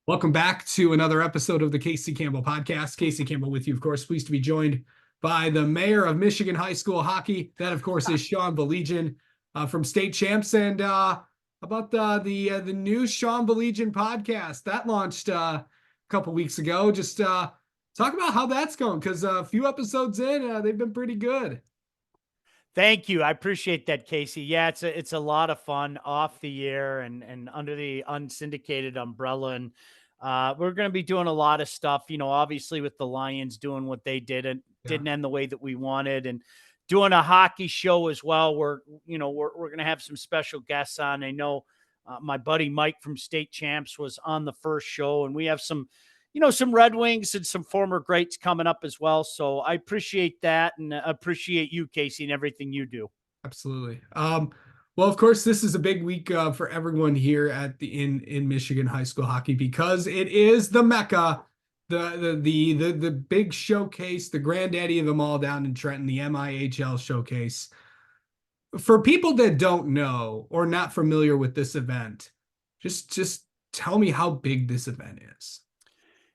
Welcome back to another episode of the Casey Campbell podcast. Casey Campbell with you, of course. Pleased to be joined by the mayor of Michigan High School Hockey. That, of course, is Sean Baligian from State Champs. And about the new Sean Baligian podcast that launched a couple weeks ago. Just talk about how that's going, because a few episodes in, they've been pretty good. Thank you. I appreciate that, Casey. Yeah, it's a lot of fun off the air and under the unsyndicated umbrella. And we're going to be doing a lot of stuff, obviously with the Lions doing what they did and Yeah. didn't end the way that we wanted, and doing a hockey show as well. We're going to have some special guests on. I know my buddy Mike from State Champs was on the first show, and we have some Red Wings and some former greats coming up as well. So I appreciate that, and appreciate you, Casey, and everything you do. Absolutely. Well, of course, this is a big week for everyone here at in Michigan high school hockey, because it is the Mecca, the big showcase, the granddaddy of them all down in Trenton, the MIHL Showcase. For people that don't know or not familiar with this event, just tell me how big this event is.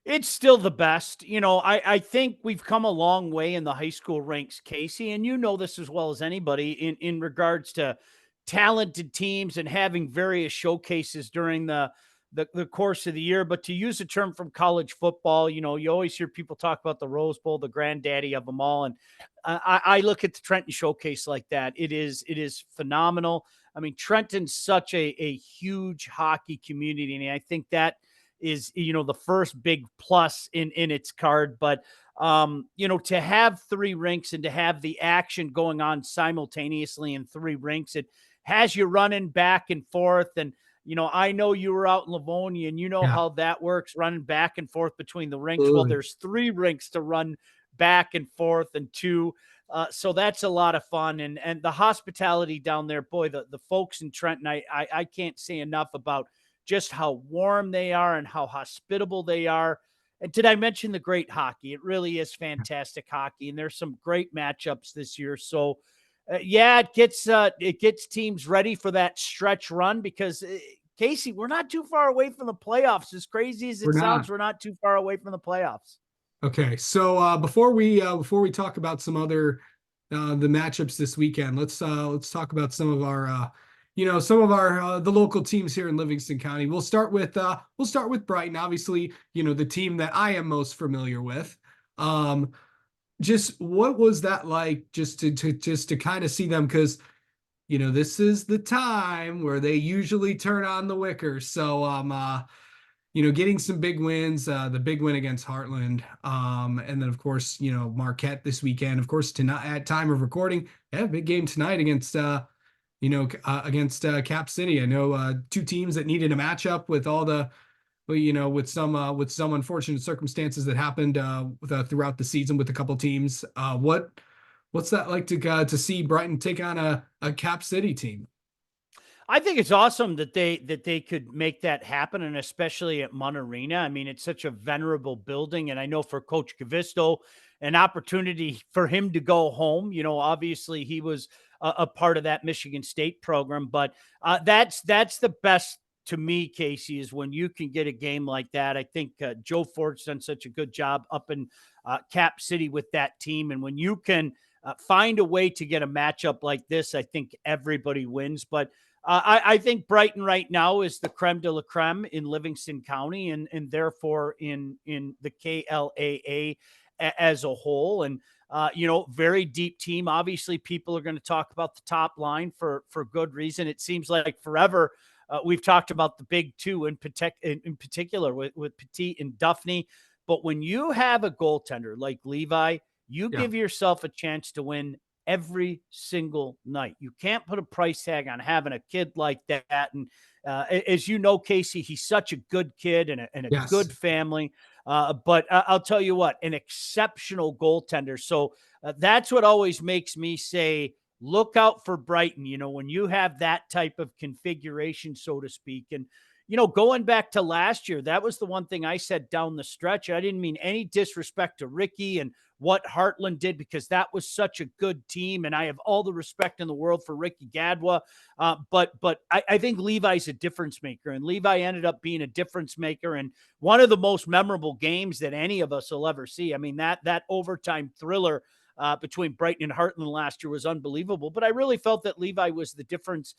It's still the best. I think we've come a long way in the high school ranks, Casey, and you know this as well as anybody in regards to talented teams and having various showcases during the course of the year. But to use a term from college football, you always hear people talk about the Rose Bowl, the granddaddy of them all. And I look at the Trenton Showcase like that. It is phenomenal. I mean, Trenton's such a huge hockey community, and I think that is the first big plus in its card. But to have three rinks and to have the action going on simultaneously in three rinks, it has you running back and forth. And I know you were out in Livonia, and you know Yeah, how that works, running back and forth between the rinks. Well, absolutely. there's three rinks to run back and forth, and two. So that's a lot of fun, and the hospitality down there, boy, the folks in Trenton, I can't say enough about just how warm they are and how hospitable they are. And did I mention the great hockey? It really is fantastic hockey, and there's some great matchups this year. So, yeah, it gets teams ready for that stretch run, because Casey, we're not too far away from the playoffs. As crazy as We're it sounds, not. we're not too far away from the playoffs. Okay, so before we talk about some other the matchups this weekend, let's talk about some of our some of our the local teams here in Livingston County. We'll start with Brighton, obviously, the team that I am most familiar with. Um, just what was that like, just to kind of see them, because this is the time where they usually turn on the wicker. So getting some big wins, the big win against Heartland, and then of course, Marquette this weekend. Of course, tonight at time of recording, yeah, big game tonight against Cap City. I know two teams that needed a matchup with all the, well, with some unfortunate circumstances that happened throughout the season with a couple teams. What's that like to see Brighton take on a Cap City team? I think it's awesome that they could make that happen, and especially at Munn Arena. I mean, it's such a venerable building, and I know for Coach Gavisto, an opportunity for him to go home. Obviously he was a part of that Michigan State program, but that's the best to me, Casey, is when you can get a game like that. I think Joe Ford's done such a good job up in Cap City with that team, and when you can find a way to get a matchup like this, I think everybody wins. But I think Brighton right now is the creme de la creme in Livingston County, and therefore in the KLAA as a whole. And very deep team. Obviously, people are going to talk about the top line for good reason. It seems like forever we've talked about the big two in particular with Petit and Duffney. But when you have a goaltender like Levi, you Yeah, give yourself a chance to win every single night. You can't put a price tag on having a kid like that. And as you know, Casey, he's such a good kid and a yes. good family. But I'll tell you what, an exceptional goaltender. So that's what always makes me say, look out for Brighton, when you have that type of configuration, so to speak. And, going back to last year, that was the one thing I said down the stretch. I didn't mean any disrespect to Ricky and what Heartland did, because that was such a good team. And I have all the respect in the world for Ricky Gadwa. But I think Levi's a difference maker, and Levi ended up being a difference maker. And one of the most memorable games that any of us will ever see. I mean, that overtime thriller between Brighton and Heartland last year was unbelievable. But I really felt that Levi was the difference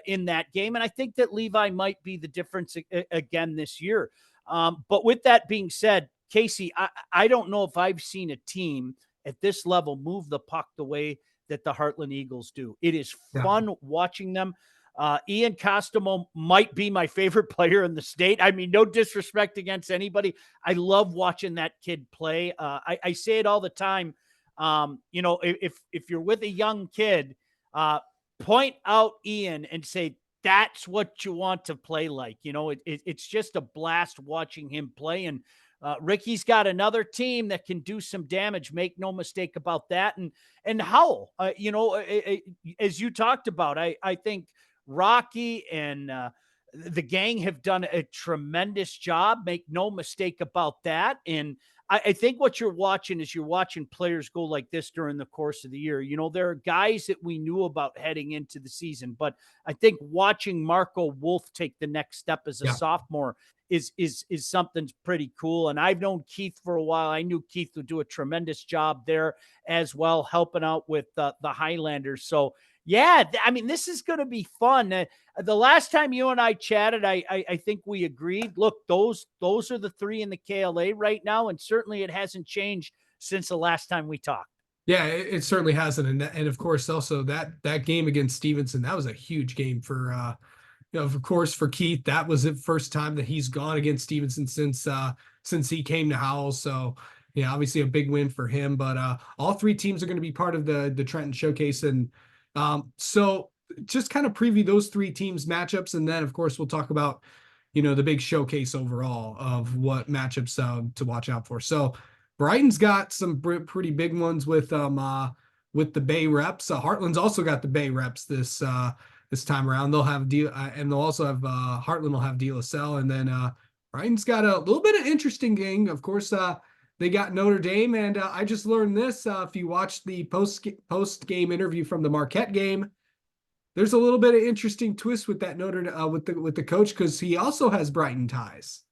in that game. And I think that Levi might be the difference again this year. But with that being said, Casey, I don't know if I've seen a team at this level move the puck the way that the Heartland Eagles do. It is Yeah. fun watching them. Ian Costomo might be my favorite player in the state. I mean, no disrespect against anybody. I love watching that kid play. I say it all the time. If you're with a young kid, point out Ian and say, that's what you want to play like. It's just a blast watching him play. And Ricky's got another team that can do some damage. Make no mistake about that. And Howell, as you talked about, I think Rocky and the gang have done a tremendous job. Make no mistake about that. And I think what you're watching is you're watching players go like this during the course of the year. There are guys that we knew about heading into the season, but I think watching Marco Wolf take the next step as a sophomore is something pretty cool. And I've known Keith for a while. I knew Keith would do a tremendous job there as well, helping out with the Highlanders. So yeah, I mean, this is going to be fun. The last time you and I chatted, I think we agreed. Look, those are the three in the KLA right now, and certainly it hasn't changed since the last time we talked. Yeah, it certainly hasn't, and of course also that game against Stevenson, that was a huge game for of course for Keith. That was the first time that he's gone against Stevenson since he came to Howell. So yeah, obviously a big win for him. But all three teams are going to be part of the Trenton Showcase, and so just kind of preview those three teams matchups, and then of course we'll talk about the big showcase overall of what matchups to watch out for. So Brighton's got some pretty big ones with the Bay reps. Heartland's also got the Bay reps this time around. They'll have and they'll also have Heartland will have De La Salle, and then Brighton's got a little bit of interesting gang. Of course, they got Notre Dame, and I just learned this. If you watch the post game interview from the Marquette game, there's a little bit of interesting twist with that with the coach, because he also has Brighton ties.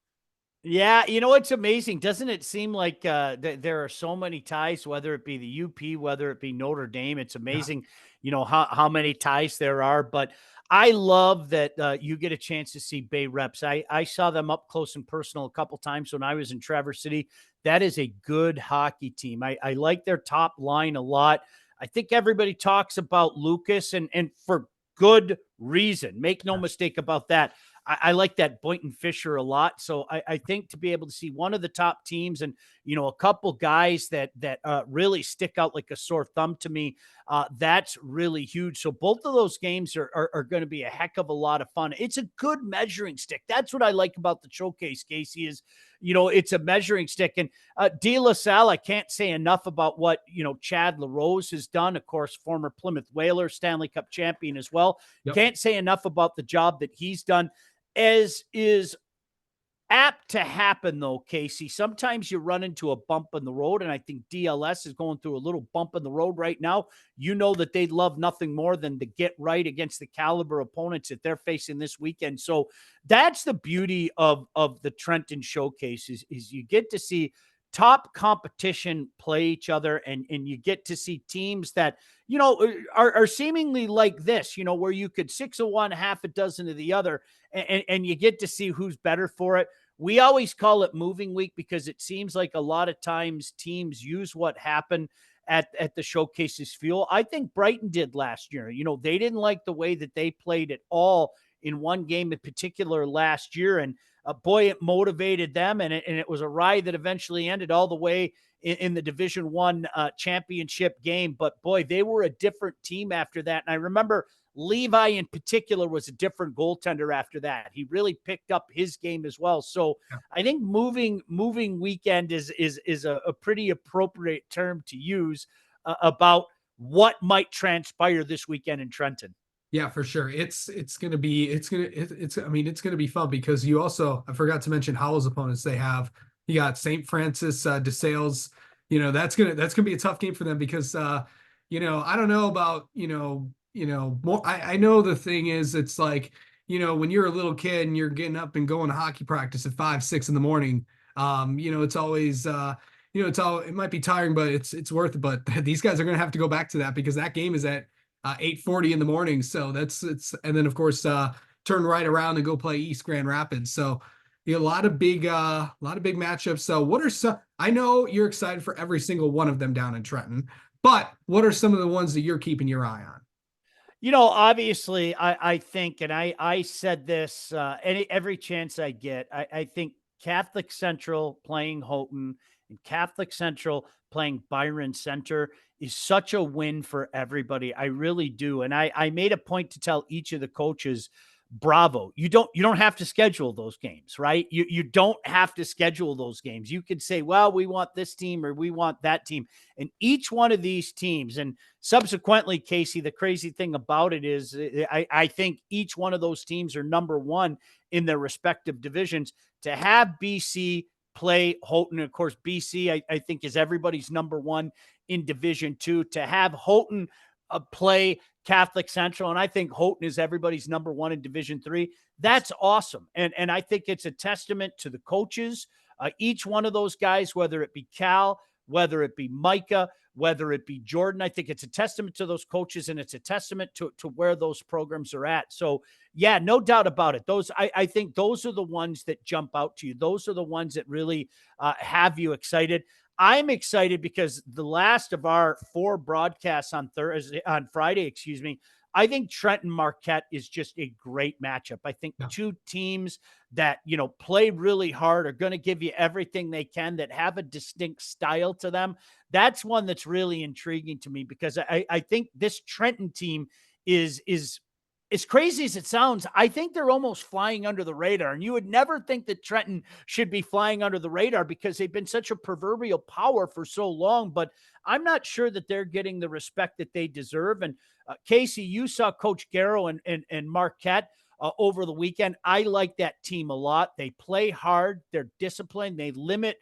Yeah, it's amazing. Doesn't it seem like there are so many ties, whether it be the UP, whether it be Notre Dame? It's amazing, how many ties there are. But I love that you get a chance to see Bay reps. I saw them up close and personal a couple times when I was in Traverse City. That is a good hockey team. I like their top line a lot. I think everybody talks about Lucas, and for good reason. Make no mistake about that. I like that Boynton Fisher a lot. So I think to be able to see one of the top teams and, a couple guys that really stick out like a sore thumb to me, that's really huge. So both of those games are going to be a heck of a lot of fun. It's a good measuring stick. That's what I like about the showcase, Casey, is, it's a measuring stick. And De La Salle, I can't say enough about what, Chad LaRose has done. Of course, former Plymouth Whaler, Stanley Cup champion as well. Yep. Can't say enough about the job that he's done. As is apt to happen, though, Casey, sometimes you run into a bump in the road, and I think DLS is going through a little bump in the road right now. You know that they'd love nothing more than to get right against the caliber opponents that they're facing this weekend. So that's the beauty of the Trenton Showcase is you get to see top competition play each other, and you get to see teams that, are seemingly like this, where you could 6 of one, half a dozen of the other, and you get to see who's better for it. We always call it moving week because it seems like a lot of times teams use what happened at the showcases fuel. I think Brighton did last year. They didn't like the way that they played at all in one game in particular last year. And boy, it motivated them. And it was a ride that eventually ended all the way in the Division I championship game. But boy, they were a different team after that. And I remember Levi in particular was a different goaltender after that. He really picked up his game as well. So I think moving weekend is a pretty appropriate term to use about what might transpire this weekend in Trenton. Yeah, for sure. It's gonna be it's I mean it's gonna be fun because you also I forgot to mention Howell's opponents they have. You got St. Francis DeSales. That's gonna be a tough game for them because I don't know about more I know the thing is it's like when you're a little kid and you're getting up and going to hockey practice at 5, 6 in the morning, it's always it might be tiring, but it's worth it. But these guys are gonna have to go back to that because that game is at 8:40 in the morning. So and then of course turn right around and go play East Grand Rapids. So a lot of big matchups. So what are some? I know you're excited for every single one of them down in Trenton, but what are some of the ones that you're keeping your eye on? Obviously, I think, and I said this every chance I get, I think Catholic Central playing Houghton and Catholic Central playing Byron Center is such a win for everybody. I really do. And I made a point to tell each of the coaches, bravo. You don't have to schedule those games, right? You don't have to schedule those games. You could say, well, we want this team or we want that team. And each one of these teams, and subsequently, Casey, the crazy thing about it is I think each one of those teams are number one in their respective divisions. To have BC play Houghton, of course, BC, I think, is everybody's number one in Division Two. To have Houghton play Catholic Central, and I think Houghton is everybody's number one in Division Three. That's awesome, and I think it's a testament to the coaches. Each one of those guys, whether it be Cal, whether it be Micah, whether it be Jordan, I think it's a testament to those coaches, and it's a testament to where those programs are at. So, yeah, no doubt about it. I think those are the ones that jump out to you. Those are the ones that really have you excited. I'm excited because the last of our four broadcasts on Friday, excuse me, I think Trenton Marquette is just a great matchup. I think Yeah. two teams that, play really hard, are going to give you everything they can, that have a distinct style to them. That's one that's really intriguing to me because I think this Trenton team is as crazy as it sounds. I think they're almost flying under the radar. And you would never think that Trenton should be flying under the radar because they've been such a proverbial power for so long. But I'm not sure that they're getting the respect that they deserve. And Casey, you saw Coach Garrow and Marquette over the weekend. I like that team a lot. They play hard. They're disciplined. They limit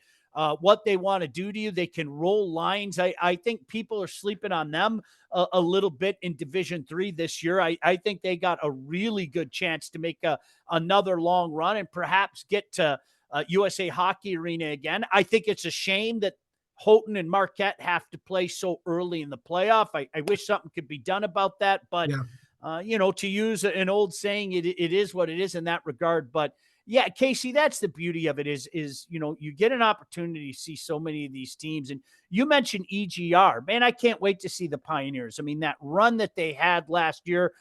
what they want to do to you. They can roll lines. I think people are sleeping on them a little bit in Division Three this year. I think they got a really good chance to make another long run and perhaps get to USA Hockey Arena again. I think it's a shame that Houghton and Marquette have to play so early in the playoff. I wish something could be done about that, but Yeah. to use an old saying, it is what it is in that regard. But yeah, Casey, that's the beauty of it is you get an opportunity to see so many of these teams. And you mentioned EGR. Man, I can't wait to see the Pioneers. I mean, that run that they had last year,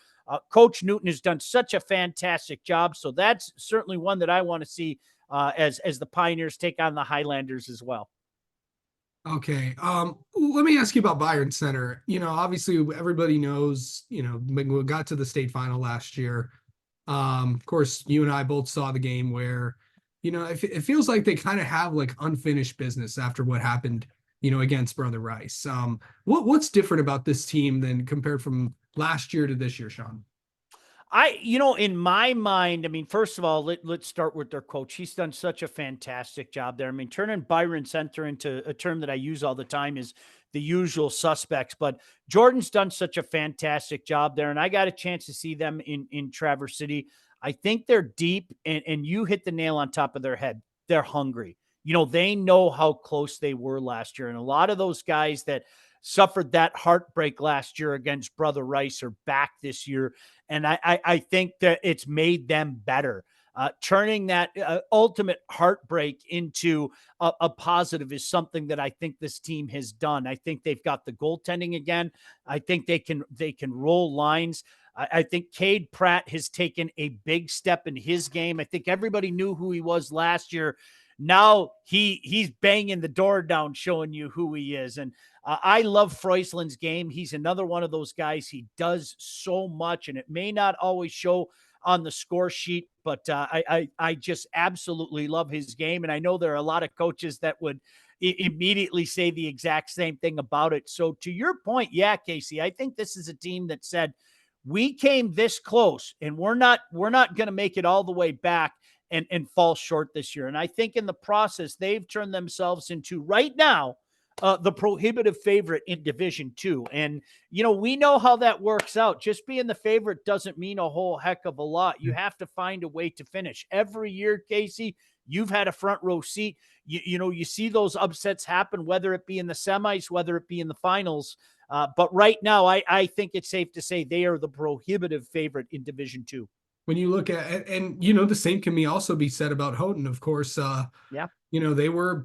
Coach Newton has done such a fantastic job. So that's certainly one that I want to see as the Pioneers take on the Highlanders as well. Okay. Let me ask you about Byron Center. Obviously everybody knows, we got to the state final last year. Of course, you and I both saw the game where, it feels like they kind of have like unfinished business after what happened, against Brother Rice. What's different about this team than compared from last year to this year, Sean? In my mind, I mean, first of all, let's start with their coach. He's done such a fantastic job there. I mean, turning Byron Center into a term that I use all the time is the usual suspects, but Jordan's done such a fantastic job there. And I got a chance to see them in Traverse City. I think they're deep, and you hit the nail on top of their head. They're hungry. They know how close they were last year. And a lot of those guys that suffered that heartbreak last year against Brother Rice are back this year. And I think that it's made them better. Turning that ultimate heartbreak into a positive is something that I think this team has done. I think they've got the goaltending again. I think they can roll lines. I think Cade Pratt has taken a big step in his game. I think everybody knew who he was last year. Now he's banging the door down, showing you who he is. And I love Freusland's game. He's another one of those guys. He does so much, and it may not always show on the score sheet, but I just absolutely love his game. And I know there are a lot of coaches that would immediately say the exact same thing about it. So to your point, yeah, Casey, I think this is a team that said, we came this close, and we're not going to make it all the way back and fall short this year. And I think in the process, they've turned themselves into right now the prohibitive favorite in Division Two. And we know how that works out. Just being the favorite doesn't mean a whole heck of a lot. You have to find a way to finish every year, Casey. You've had a front row seat. You see those upsets happen, whether it be in the semis, whether it be in the finals. But right now, I think it's safe to say they are the prohibitive favorite in Division Two. When you look at, and the same can be also be said about Houghton, of course. Yeah. They're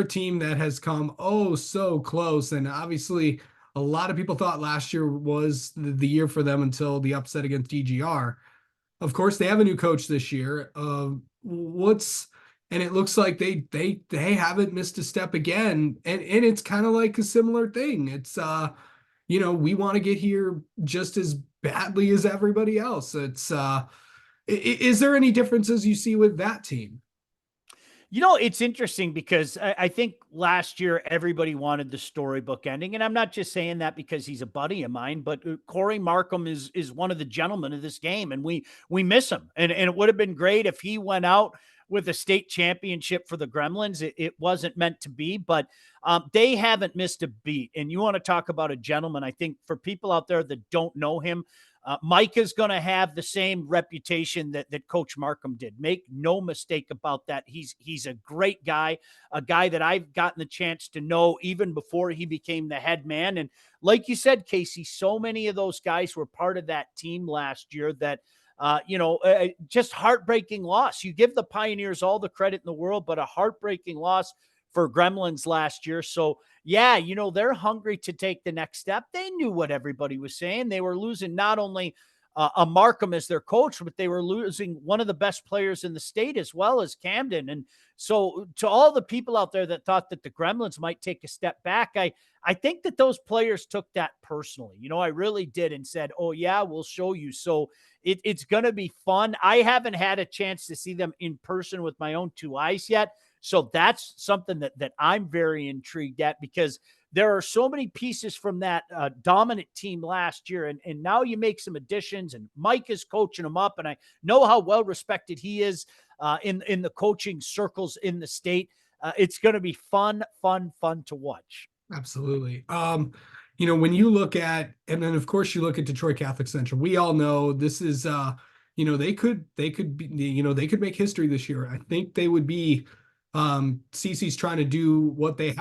a team that has come so close, and obviously a lot of people thought last year was the year for them until the upset against DGR. Of course, they have a new coach this year. And it looks like they haven't missed a step again, and it's kind of like a similar thing. It's we want to get here just as badly as everybody else. It's is there any differences you see with that team? It's interesting because I think last year everybody wanted the storybook ending, and I'm not just saying that because he's a buddy of mine, but Corey Markham is one of the gentlemen of this game, and we miss him. And it would have been great if he went out with a state championship for the Gremlins. It wasn't meant to be, but they haven't missed a beat. And you want to talk about a gentleman? I think for people out there that don't know him, Mike is going to have the same reputation that Coach Markham did. Make no mistake about that. He's a great guy, a guy that I've gotten the chance to know even before he became the head man. And like you said, Casey, so many of those guys were part of that team last year that, just heartbreaking loss. You give the Pioneers all the credit in the world, but a heartbreaking loss for Gremlins last year. So yeah, they're hungry to take the next step. They knew what everybody was saying. They were losing not only a Markham as their coach, but they were losing one of the best players in the state as well as Camden. And so to all the people out there that thought that the Gremlins might take a step back, I think that those players took that personally. I really did, and said, oh yeah, we'll show you. So it's going to be fun. I haven't had a chance to see them in person with my own two eyes yet. So that's something that I'm very intrigued at, because there are so many pieces from that dominant team last year. And now you make some additions, and Mike is coaching them up. And I know how well respected he is in the coaching circles in the state. It's going to be fun to watch. Absolutely. When you look at, and then of course you look at Detroit Catholic Central, we all know this is, they could be, they could make history this year. I think they would be, CC's trying to do what they've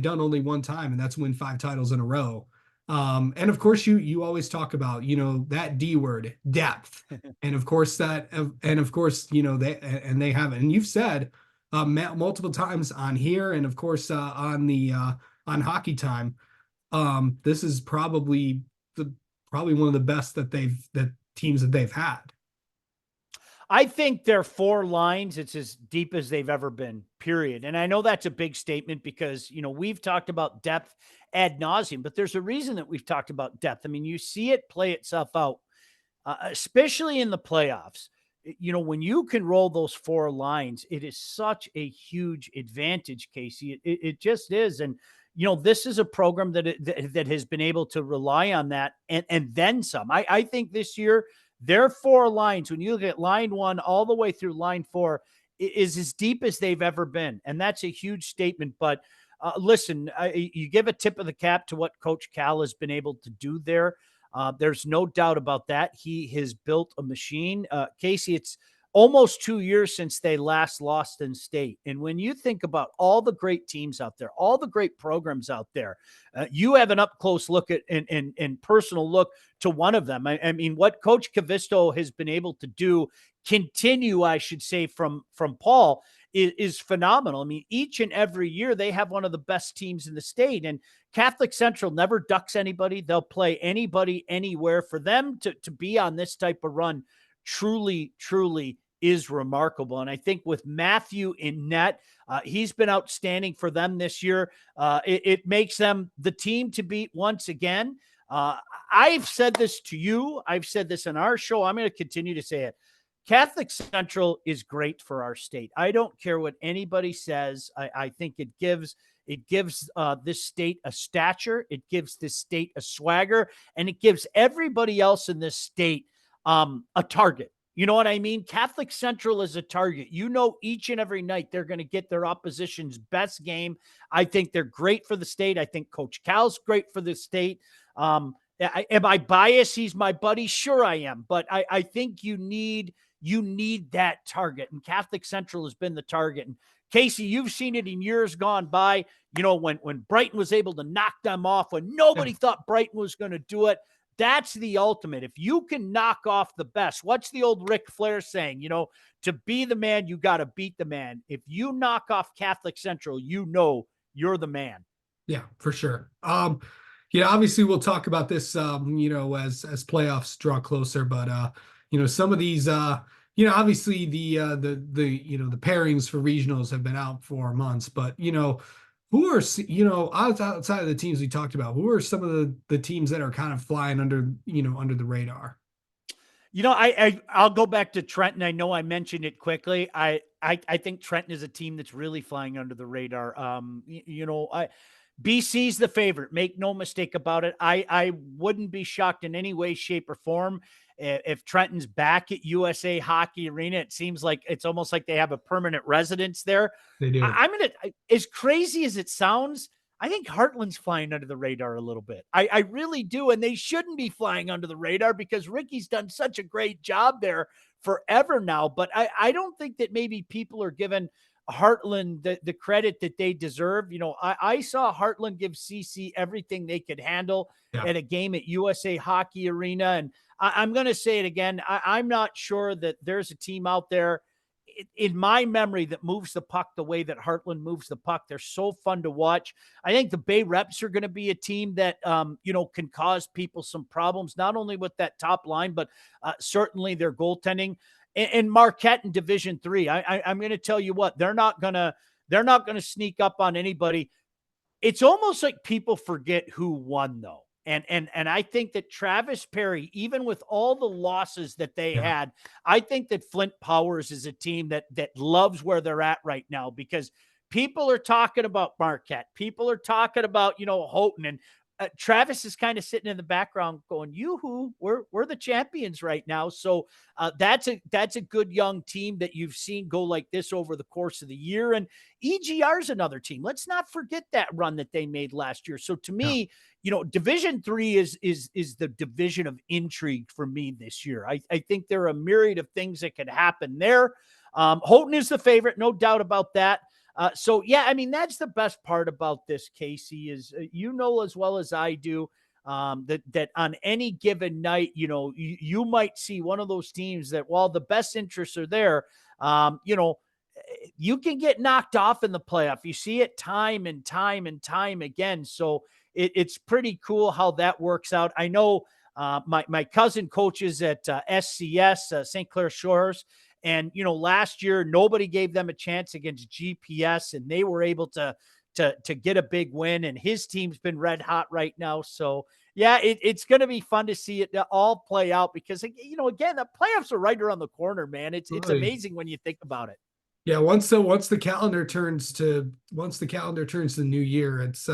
done only one time, and that's win 5 titles in a row. And of course you always talk about, that D word, depth. And of course they have it. And you've said, multiple times on here, and of course, on Hockey Time, this is probably one of the best teams that they've had. I think their 4 lines, it's as deep as they've ever been, period. And I know that's a big statement because, we've talked about depth ad nauseum, but there's a reason that we've talked about depth. I mean, you see it play itself out, especially in the playoffs. When you can roll those 4 lines, it is such a huge advantage, Casey. It just is. And, this is a program that has been able to rely on that and then some. I think this year, their 4 lines, when you look at line 1 all the way through line 4, is as deep as they've ever been. And that's a huge statement. But listen, you give a tip of the cap to what Coach Cal has been able to do there. There's no doubt about that. He has built a machine. Casey, it's almost 2 years since they last lost in state. And when you think about all the great teams out there, all the great programs out there, you have an up close look at and personal look to one of them. I mean, what Coach Cavisto has been able to do, continue, I should say, from Paul is phenomenal. I mean, each and every year they have one of the best teams in the state, and Catholic Central never ducks anybody. They'll play anybody, anywhere. For them to be on this type of run truly is remarkable. And I think with Matthew in net, he's been outstanding for them this year. It makes them the team to beat once again. I've said this to you. I've said this in our show. I'm going to continue to say it. Catholic Central is great for our state. I don't care what anybody says. I think it gives It gives this state a stature. It gives this state a swagger, and it gives everybody else in this state a target. You know what I mean? Catholic Central is a target. You know, each and every night they're going to get their opposition's best game. I think they're great for the state. I think Coach Cal's great for the state. Am I biased? He's my buddy. Sure, I am. But I think you need that target, and Catholic Central has been the target. And Casey, you've seen it in years gone by. You know, when Brighton was able to knock them off, when nobody thought Brighton was going to do it. That's the ultimate. If you can knock off the best, what's the old Ric Flair saying? You know, to be the man, you got to beat the man. If you knock off Catholic Central, you know you're the man. Yeah, for sure. Yeah, obviously we'll talk about this, you know, as playoffs draw closer, but you know, some of these, you know, obviously you know, the pairings for regionals have been out for months, but you know, who are, you know, outside of the teams we talked about, who are some of the teams that are kind of flying under, you know, under the radar? You know, I'll go back to Trenton. I know I mentioned it quickly. I think Trenton is a team that's really flying under the radar. You know, BC's the favorite. Make no mistake about it. I wouldn't be shocked in any way, shape, or form if Trenton's back at USA Hockey Arena. It seems like it's almost like they have a permanent residence there. They do. I'm gonna, as crazy as it sounds, I think Heartland's flying under the radar a little bit. I really do, and they shouldn't be flying under the radar because Ricky's done such a great job there forever now. But I don't think that maybe people are giving Heartland the credit that they deserve. You know, I saw Heartland give CC everything they could handle at a game at USA Hockey Arena. And I'm going to say it again. I'm not sure that there's a team out there in my memory that moves the puck the way that Heartland moves the puck. They're so fun to watch. I think the Bay Reps are going to be a team that, you know, can cause people some problems, not only with that top line, but certainly their goaltending. And Marquette in Division III, I'm going to tell you what, they're not going to sneak up on anybody. It's almost like people forget who won, though. And I think that Travis Perry, even with all the losses that they had, I think that Flint Powers is a team that loves where they're at right now, because people are talking about Marquette. People are talking about, you know, Houghton, and Travis is kind of sitting in the background going, yoo-hoo, we're the champions right now. So that's a good young team that you've seen go like this over the course of the year. And EGR is another team. Let's not forget that run that they made last year. So to me, you know, Division III is the division of intrigue for me this year. I think there are a myriad of things that could happen there. Houghton is the favorite, no doubt about that. So, yeah, I mean, that's the best part about this, Casey, is you know as well as I do that on any given night, you know, you might see one of those teams that, while the best interests are there, you know, you can get knocked off in the playoff. You see it time and time and time again. So it's pretty cool how that works out. I know my cousin coaches at SCS, St. Clair Shores. And, you know, last year, nobody gave them a chance against GPS, and they were able to get a big win. And his team's been red hot right now. So, yeah, it's going to be fun to see it all play out because, you know, again, the playoffs are right around the corner, man. It's amazing when you think about it. Yeah, once the calendar turns to the new year, it's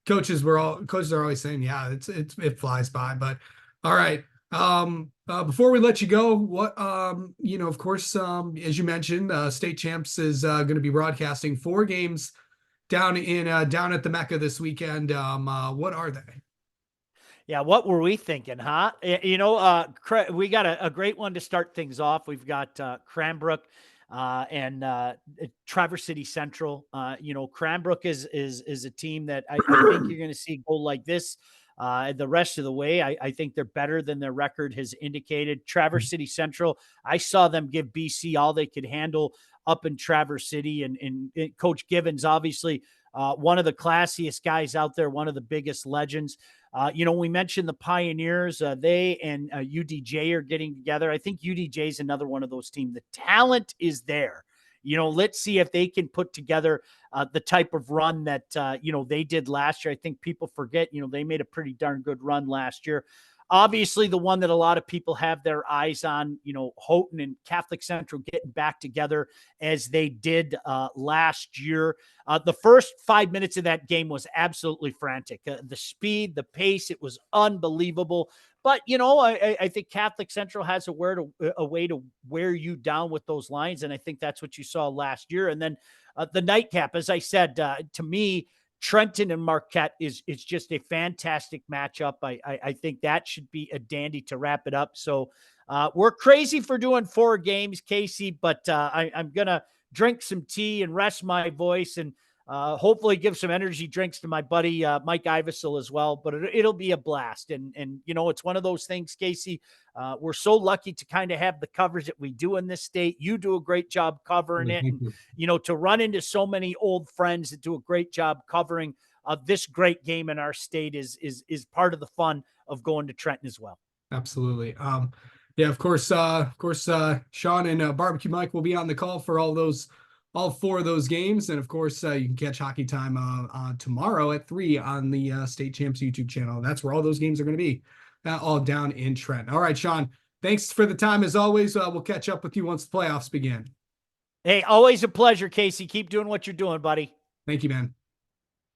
coaches are always saying, yeah, it flies by. But all right. Before we let you go, what you know, of course, as you mentioned, State Champs is going to be broadcasting 4 games down at the Mecca this weekend. What are they? Yeah, what were we thinking, huh? You know, we got a great one to start things off. We've got Cranbrook and Traverse City Central. You know, Cranbrook is a team that I think you're going to see go like this the rest of the way. I think they're better than their record has indicated. Traverse City Central, I saw them give BC all they could handle up in Traverse City, and Coach Givens, obviously one of the classiest guys out there, one of the biggest legends. You know, we mentioned the Pioneers. They and UDJ are getting together. I think UDJ is another one of those teams. The talent is there. You know, let's see if they can put together the type of run that, you know, they did last year. I think people forget, you know, they made a pretty darn good run last year. obviously the one that a lot of people have their eyes on, Houghton and Catholic Central getting back together as they did last year. The first 5 minutes of that game was absolutely frantic. The speed, the pace, it was unbelievable. But, I think Catholic Central has a way to wear you down with those lines. And I think that's what you saw last year. And then the nightcap, as I said, to me, Trenton and Marquette is just a fantastic matchup. I think that should be a dandy to wrap it up. So we're crazy for doing 4 games, Casey, but I'm going to drink some tea and rest my voice and hopefully give some energy drinks to my buddy Mike Iversel as well. But it'll be a blast. And it's one of those things, Casey. We're so lucky to kind of have the coverage that we do in this state. You do a great job covering it. Thank And, you. to run into so many old friends that do a great job covering this great game in our state is part of the fun of going to Trenton as well. Absolutely. Yeah, of course, Sean and Barbecue Mike will be on the call for all 4 of those games. And of course, you can catch Hockey Time tomorrow at 3 on the State Champs YouTube channel. That's where all those games are going to be, all down in Trenton. All right, Sean, thanks for the time as always. We'll catch up with you once the playoffs begin. Hey, always a pleasure, Casey. Keep doing what you're doing, buddy. Thank you, man.